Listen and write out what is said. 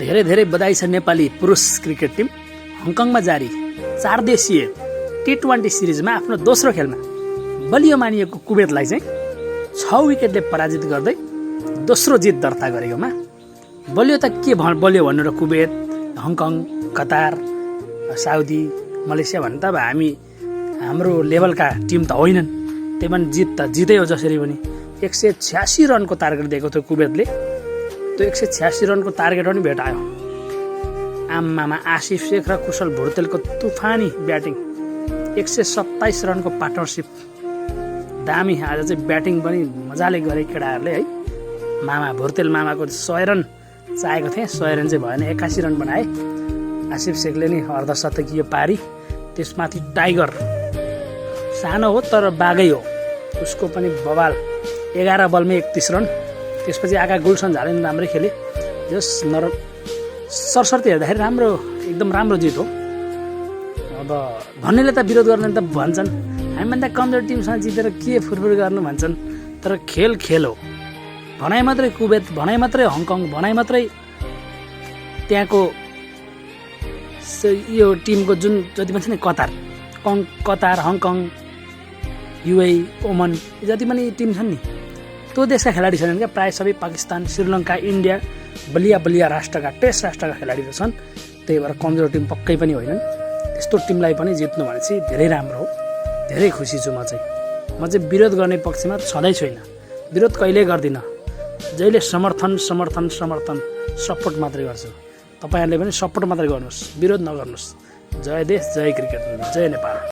धेरै धेरै बधाई छ नेपाली पुरुष क्रिकेट टिम। हङकङमा जारी 4 देशीय T20 सिरिजमा आफ्नो दोस्रो खेलमा बलियो मानिएको कुवेतलाई चाहिँ 6 विकेटले पराजित गर्दै दोस्रो जित दर्ता गरेकोमा बलियो त के बलियो भन्नु र Kuwait, Hong Kong, Qatar, Saudi, Malaysia भन्नु त अब हाम्रो लेभलका टिम त होइनन्। त्यही पनि जित त जितै हो जसरी पनि। 186 रनको टार्गेट दिएको थियो कुवेतले, त्यो 186 रनको टार्गेट पनि भेटायो। आम्मामा आसिफ शेख र कुशल भुर्तेलको तुफानी ब्याटिङ, 127 रनको पार्टनरसिप, दामी। आज चाहिँ ब्याटिङ पनि मजाले गरे केटाहरूले है। भुर्तेल मामाको 100 रन चाहेको थिएँ, 100 रन चाहिँ भएन, 81 रन बनाए। आसिफ शेखले नि अर्धशतकीय पारी, त्यसमाथि टाइगर सानो हो तर बागै हो, उसको पनि बवाल 11 बलमै 31 रन। त्यसपछि आका गुलसन झाले राम्रै खेले। जस सरसर्ती हेर्दाखेरि एकदम राम्रो जित हो। अब भन्नेले त विरोध गर्ने त भन्छन्, हामीभन्दा कमजोर टिमसँग जितेर के फुरफुर गर्नु भन्छन्, तर खेल हो। भनाइ मात्रै कुवेत, भनाइ मात्रै हङकङ, भनाइ मात्रै त्यहाँको यो टिमको जुन जति पनि छ नि कतार, हङकङ, युए, ओमन, जति पनि टिम छन् नि त्यो देशका खेलाडी छैनन् क्या। प्रायः सबै पाकिस्तान, श्रीलङ्का, इन्डिया बलिया राष्ट्रका, टेस्ट राष्ट्रका खेलाडीहरू छन्। त्यही भएर कमजोर टिम पक्कै पनि होइनन्। यस्तो टिमलाई पनि जित्नु भने चाहिँ धेरै राम्रो हो। धेरै खुसी छु म चाहिँ विरोध गर्ने पक्षमा छँदै छैन, विरोध कहिल्यै गर्दिनँ। जहिले समर्थन सपोर्ट मात्रै गर्छु। तपाईँहरूले पनि सपोर्ट मात्रै गर्नुहोस्, विरोध नगर्नुहोस्। जय देश, जय क्रिकेट, जय नेपाल।